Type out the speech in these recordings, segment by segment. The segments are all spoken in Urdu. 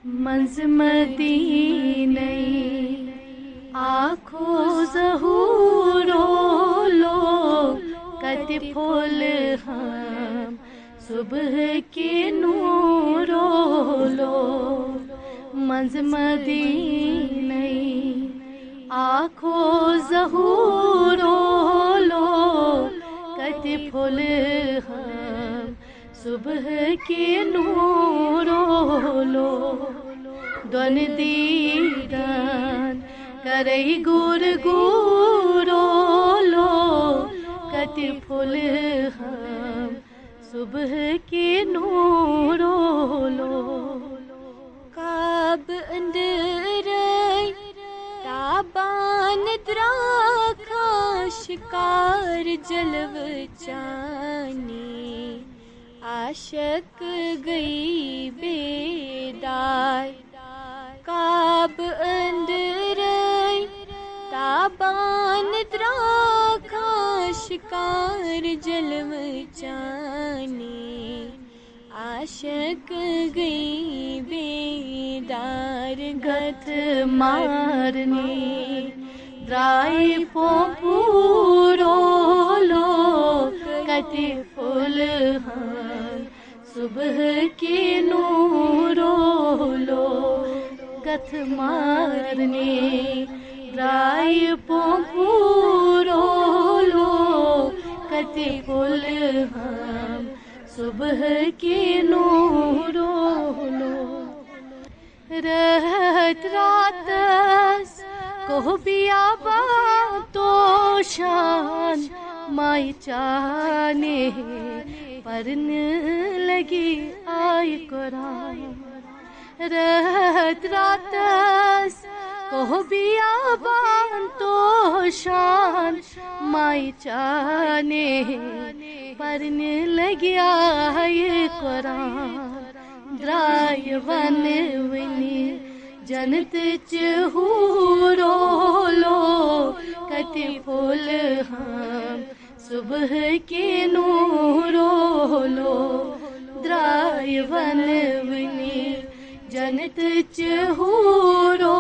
منز مدینہ آنکھوں ظہورو لو کت پھول ہم صبح کے نورو لو منز مدینہ آنکھوں ظہورو لو کت پھول ہم صبح کے نورو لو دون دیدان کرئی گور گورو لو کت پھول ہم صبح کے نورو لو کعب اندرئی تابان دراکھا شکار جلو چانی عاشق گئی بیدار کعب اندرئی تابان دراکھا شکار جلو چانی عاشق گئی بیدار گت مارنی درائی پورو لو کت پھول ہم صبح کے نورو لو گت مارنی درائی پورو لو کت پھول ہم صبح کے نورو لو رہت راتس کو بیابان تو شان مائی چانے پرن لگی آئی قرآن رہت راتس کو بیابان تو شان مائی چانے پرن لگی آئی قرآن درائی ون ونی جنت چہورو لو کت پھول ہم صبح کے نورو لو درائی ون ونی جنت چہورو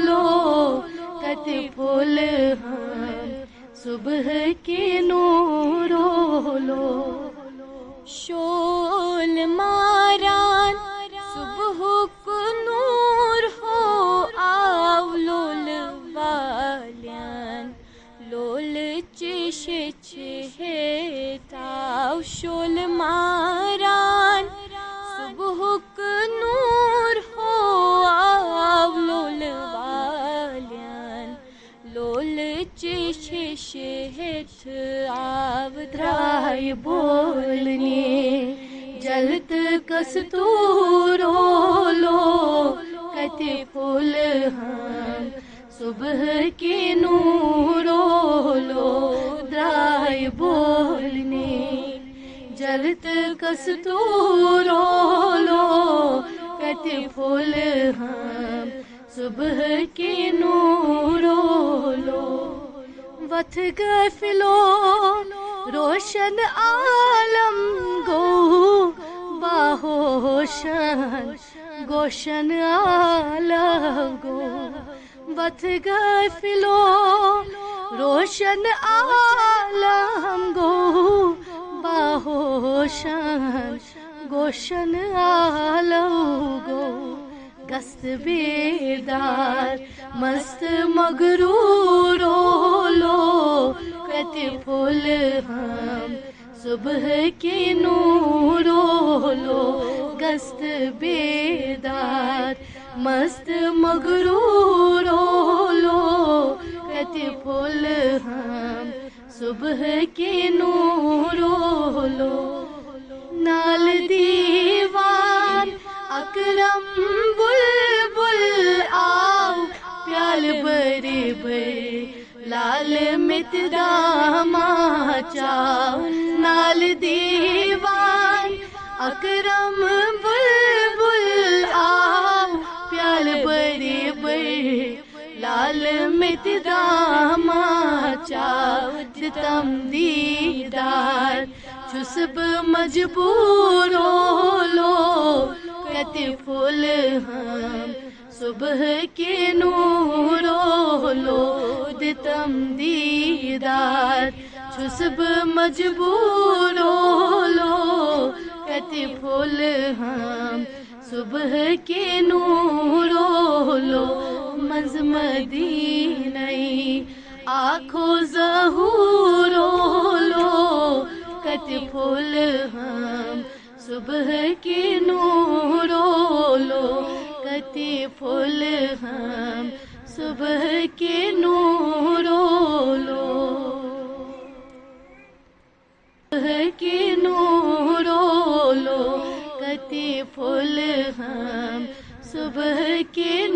لو کت پھول ہم صبح کے نورو لو شول ماران صبح کو نور ہو آو لول والیان لول چش چھ تاو شول ماران صبح کو نور ہو آو لول والیان لول چش شہت آو درائی بولنی جلت کستورو لو کت پھول ہم صبح کے نورو لو درائی بولنی جلت کستورو لو کت پھول ہم صبح کے نورو لو وتھ غافلو روشن عالم گو باہوشن گوشن عالم گو وتھ غافلو روشن عالم گو باہوشن گوشن عالم گو گست بیدار مست مغرورو لو کت پھول ہم صبح کے نورو لو گست بیدار مست مغرورو لو کت پھول ہم صبح کے نورو لو نال دیوان اکرم بلبل آؤ پیال بری بری لال متداما چاو نال دیوان اکرم بلبل آؤ پیال بری بری لال متداما چاو تم دیدار چھسب مجبورو لو کتے پھول ہم صبح کے نورو لو دتم دیدار چھسب مجبورو لو کتے پھول ہم صبح کے نورو لو منز مدینئی آنکھوں ظہورو لو کتے پھول ہم صبح کے نورو لو کتے پھول ہم صبح کے نورو لو صبح کے نورو لو کتے پھول ہم صبح کے